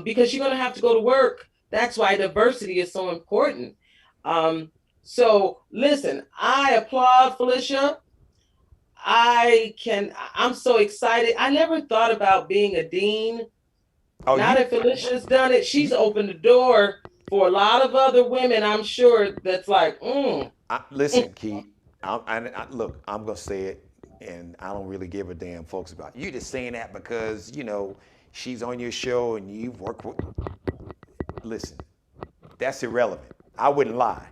because you're going to have to go to work. That's why diversity is so important. Um, so, listen, I applaud Felicia. I'm so excited. I never thought about being a dean. Oh, Now you, that Felicia's done it, she's you opened the door for a lot of other women, I'm sure, that's like, listen, Keith. Look, I'm gonna say it, and I don't really give a damn, folks. About you just saying that because she's on your show and you've worked with. Listen, that's irrelevant. I wouldn't lie.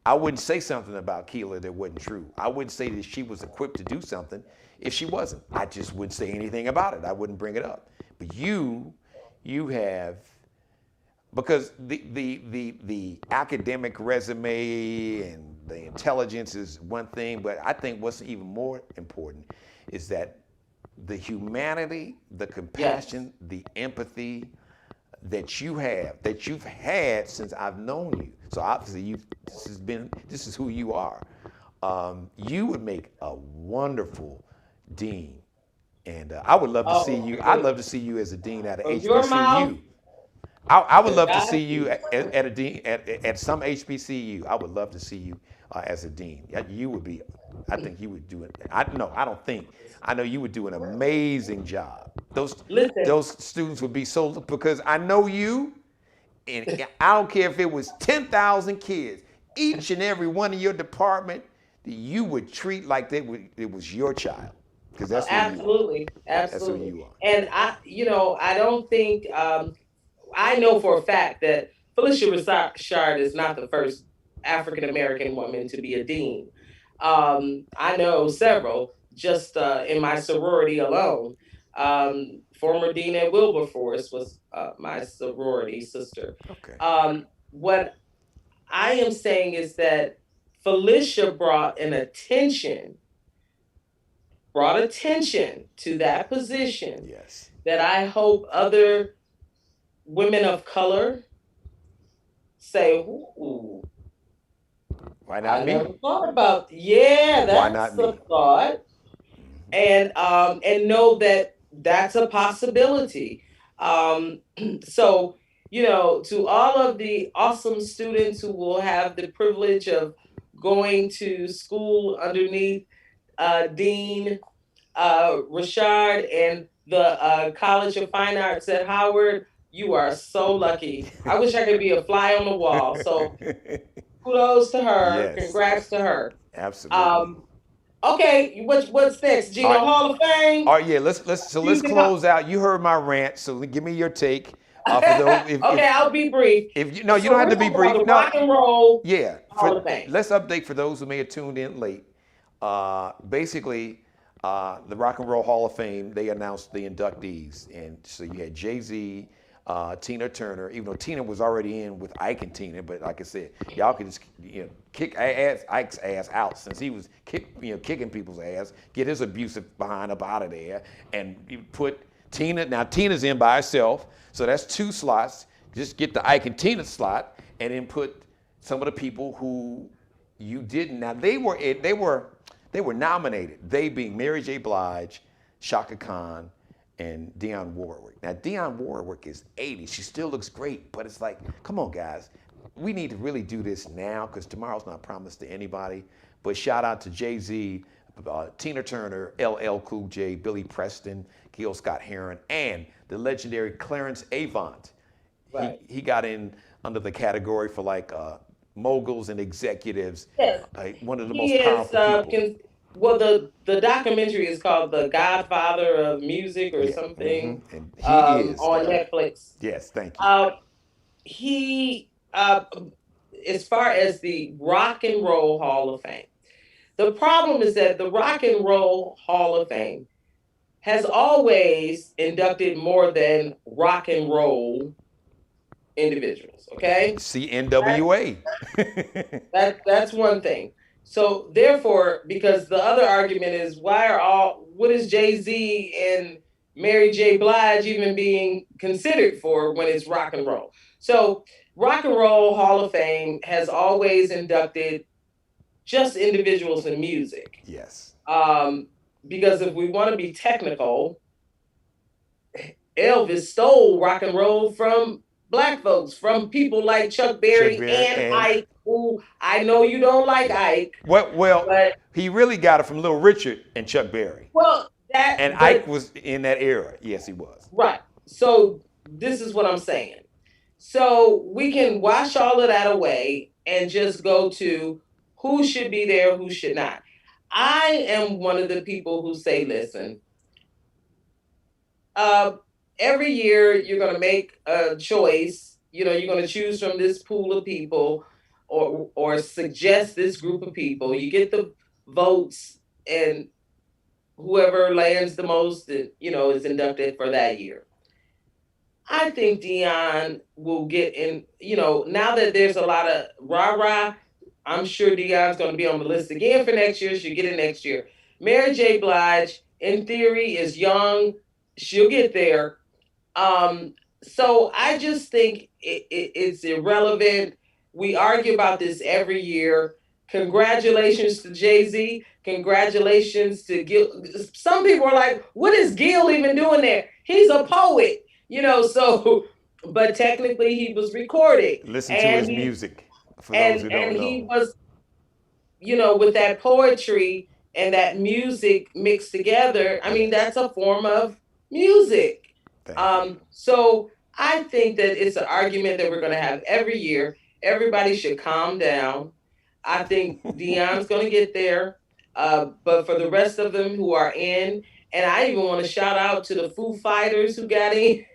I wouldn't say something about Keela that wasn't true. I wouldn't say that she was equipped to do something if she wasn't. I just wouldn't say anything about it. I wouldn't bring it up. But you have, because the academic resume and the intelligence is one thing, but I think what's even more important is that the humanity, the yes. compassion, the empathy that you've had since I've known you. So obviously this is who you are. You would make a wonderful dean, and I would love to see Oh, you. I'd good. love to see you as a dean at a From your mouth HBCU. I would to love to see God's you ears. at a dean at some HBCU. I would love to see you as a dean. You would be. I think you would do it. I no. I don't think. I know you would do an amazing job. Listen, Those students would be so because I know you, and I don't care if it was 10,000 kids, each and every one in your department that you would treat like it was your child, because that's who you are. absolutely, That's who absolutely. you are. And I don't think I know for a fact that Felicia Rashard is not the first African American woman to be a dean. I know several just in my sorority alone. Former dean at Wilberforce was my sorority sister. Okay. What I am saying is that Felicia brought attention to that position Yes. that I hope other women of color say, ooh, Why not I never me? thought about. Yeah, Why that's not a me? thought. And know that that's a possibility. Um, so, to all of the awesome students who will have the privilege of going to school underneath Dean Rashard and the College of Fine Arts at Howard, you are so lucky. I wish I could be a fly on the wall. So kudos to her. Yes, Congrats to her. absolutely. Um, okay, what's next? All Geno right, Hall of Fame? all right. Yeah, let's Music Hall. close out. You heard my rant, so give me your take. For those, Okay, I'll be brief. if you no, you don't So have we're to be talking about brief. the No, Rock and Roll yeah. Hall of Fame. Let's update for those who may have tuned in late. Basically, the Rock and Roll Hall of Fame, they announced the inductees, and so you had Jay Z, Tina Turner. Even though Tina was already in with Ike and Tina, but like I said, y'all could just kick Ike's ass out since he was kicking people's ass, get his abusive behind up out of there, and you put Tina. Now Tina's in by herself, so that's two slots. Just get the Ike and Tina slot, and then put some of the people who you didn't. Now they were nominated. They being Mary J. Blige, Chaka Khan, and Dionne Warwick. Now Dionne Warwick is 80. She still looks great, but it's like, come on, guys. We need to really do this now because tomorrow's not promised to anybody. But shout out to Jay Z, Tina Turner, LL Cool J, Billy Preston, Gil Scott Heron, and the legendary Clarence Avant. He Right. he got in under the category for like moguls and executives, Yes. one of the He most is powerful people. well, the documentary is called The Godfather of Music or Yeah, something, and he is on that. Netflix. Yes, thank you. Uh, he As far as the Rock and Roll Hall of Fame, The problem is that the Rock and Roll Hall of Fame has always inducted more than rock and roll individuals. Okay, See NWA. that's one thing. So therefore, because the other argument is why are all what is Jay Z and Mary J. Blige even being considered for when it's rock and roll? So Rock and Roll Hall of Fame has always inducted just individuals in music. Yes. Um, because if we want to be technical, Elvis stole rock and roll from black folks, from people like Chuck Chuck Berry Berry and and Ike, who I know you don't like yeah. Ike, Well, but he really got it from Little Richard and Chuck Berry. well, that, And Ike but was in that era. Yes, he was. right. So this is what I'm saying. So we can wash all of that away and just go to who should be there, who should not. I am one of the people who say, listen, uh, every year you're going to make a choice. You know, you're going to choose from this pool of people, or suggest this group of people. You get the votes, and whoever lands the most, is inducted for that year. I think Dion will get in. Now that there's a lot of rah rah, I'm sure Dion's going to be on the list again for next year. She'll get it next year. Mary J. Blige, in theory, is young. She'll get there. Um, so I just think it's irrelevant. We argue about this every year. Congratulations to Jay Z. Congratulations to Gil. Some people are like, what is Gil even doing there? He's a poet, so, but technically he was recording. Listen to And his he music, for those and who and don't he know. was, with that poetry and that music mixed together. I mean, Yes. that's a form of music. Thank you. So I think that it's an argument that we're going to have every year. Everybody should calm down. I think Dion's going to get there. But for the rest of them who are in, and I even want to shout out to the Foo Fighters who got in.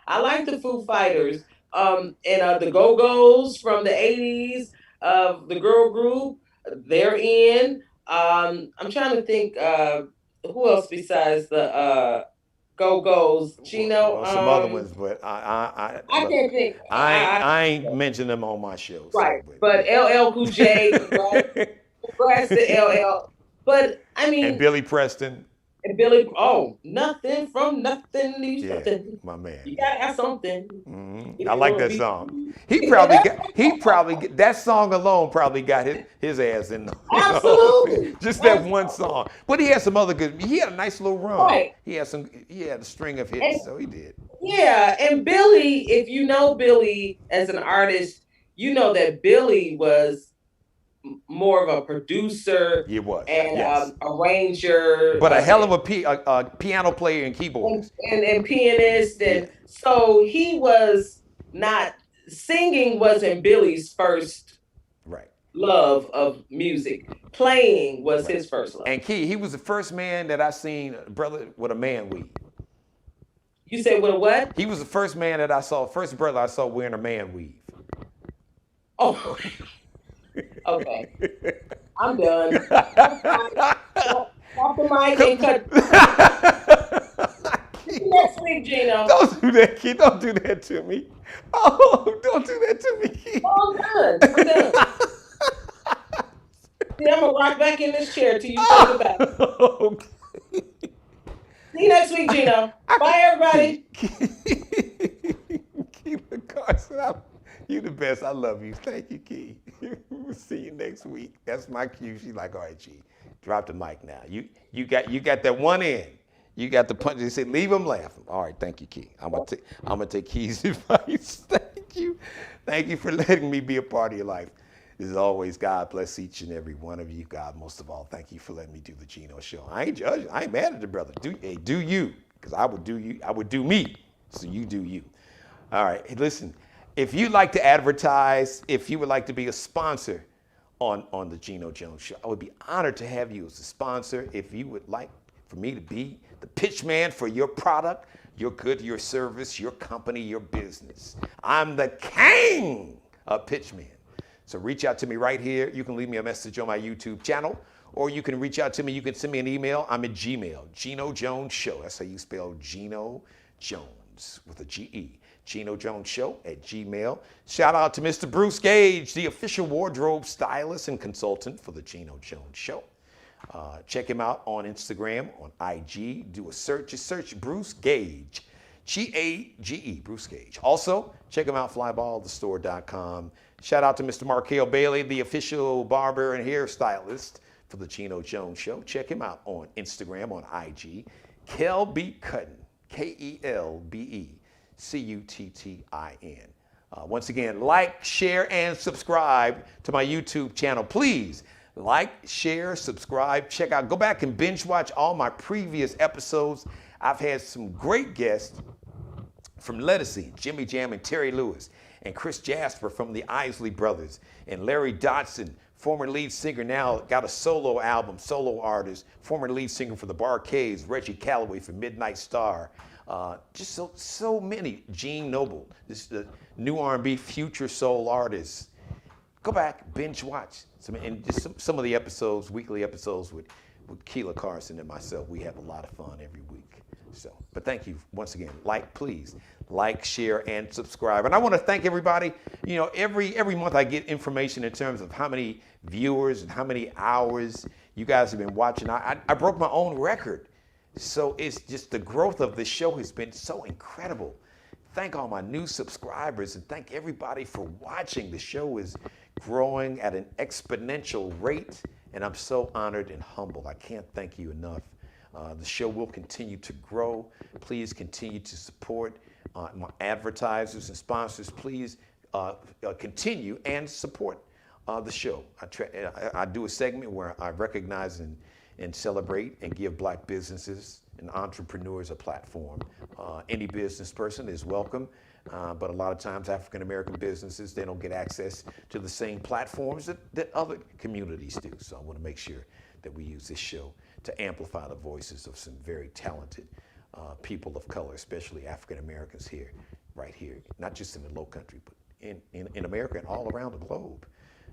I like the Foo Fighters. And the Go Go's from the 80s, the girl group, they're in. I'm trying to think who else besides the Go Go's. Geno. Well, some other ones, but I look, can't think. I ain't mentioned them on my show. Right, So, but LL Cool J. but Congrats to LL. But I and mean, Billy Preston, and Billy. Oh, nothing from nothing leaves yeah, nothing. my man. You gotta have something. I like that song. That song alone probably got his ass in Absolutely. just that one song. But he had some other good. He had a nice little run. Right. He had a string of And hits, so he did. yeah, and Billy, if you know Billy as an artist, you know that Billy was more of a producer He was, and yes. arranger, But a hell of a piano player and and, keyboardist. and pianist, Yeah, and so he was not singing wasn't Billy's first right, love of music. Playing was right. his first love. And Key, he was the first man that I seen, brother, with a man weave. You said with a what? He was the first man that I saw, first brother I saw wearing a man weave. Oh, okay. I'm done. Off the mic and cut. See you next week, Geno. Don't do that, Key. Don't do that to me. Oh, don't do that to me, Key. Oh, I'm done. I'm done. See, I'm gonna rock back in this chair till you take it back. Okay. See you next week, Geno. Bye, everybody. Key Carson, you the best. I love you. Thank you, Key. We'll see you next week. That's my cue. She's like, all right, G, drop the mic now. You got that one in. You got the punch. They said, leave him laughing. All right, thank you, Key. I'm gonna take Key's advice. Thank you for letting me be a part of your life. As always, God bless each and every one of you. God, most of all, thank you for letting me do the Geno Show. I ain't judging. I ain't mad at the brother. Do you? Because I would do you. I would do me. So you do you. All right. Hey, listen. If you'd like to advertise, if you would like to be a sponsor on the Geno Jones Show, I would be honored to have you as a sponsor. If you would like for me to be the pitch man for your product, your good, your service, your company, your business, I'm the king of pitch man. So reach out to me right here. You can leave me a message on my YouTube channel, or you can reach out to me. You can send me an email. I'm at Gmail, Geno Jones Show. That's how you spell Geno Jones with a G-E. Geno Jones Show at Gmail. Shout out to Mr. Bruce Gage, the official wardrobe stylist and consultant for the Geno Jones Show. Check him out on Instagram, on IG. Do a search. Just search Bruce Gage, G-A-G-E, Bruce Gage. Also, check him out, flyballthestore.com. Shout out to Mr. Markel Bailey, the official barber and hairstylist for the Geno Jones Show. Check him out on Instagram, on IG. Kelby Cuttin, Kelbecuttin. Once again, like, share, and subscribe to my YouTube channel. Please like, share, subscribe, check out, go back and binge watch all my previous episodes. I've had some great guests from Lettucey, Jimmy Jam and Terry Lewis, and Chris Jasper from the Isley Brothers, and Larry Dodson, former lead singer, now got a solo album, solo artist, former lead singer for the Barcades, Reggie Calloway from Midnight Star. Just so many. Gene Noble, this is the new R&B future soul artist. Go back, binge watch. And just some of the episodes, weekly episodes with Keela Carson and myself. We have a lot of fun every week. But thank you once again. Please like, share, and subscribe. And I want to thank everybody. You know, every month I get information in terms of how many viewers and how many hours you guys have been watching. I broke my own record. So it's just the growth of this show has been so incredible. Thank all my new subscribers and thank everybody for watching. The show is growing at an exponential rate, and I'm so honored and humbled. I can't thank you enough. The show will continue to grow. Please continue to support my advertisers and sponsors. Please continue and support the show. I do a segment where I recognize and celebrate and give Black businesses and entrepreneurs a platform. Any business person is welcome, but a lot of times African American businesses, they don't get access to the same platforms that other communities do. So I want to make sure that we use this show to amplify the voices of some very talented people of color, especially African Americans right here, not just in the Low Country, but in America and all around the globe.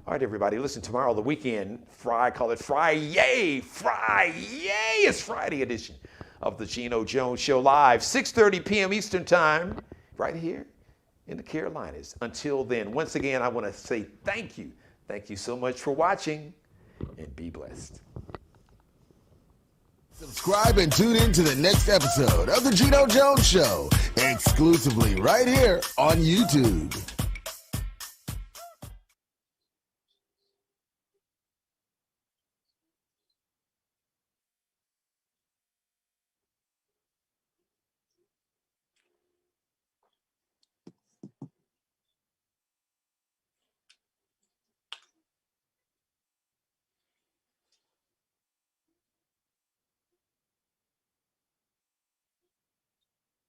All right, everybody, listen, tomorrow, the weekend, call it Friday. It's Friday edition of the Geno Jones Show live, 6:30 p.m. Eastern Time, right here in the Carolinas. Until then, once again, I want to say thank you. Thank you so much for watching, and be blessed. Subscribe and tune in to the next episode of the Geno Jones Show, exclusively right here on YouTube.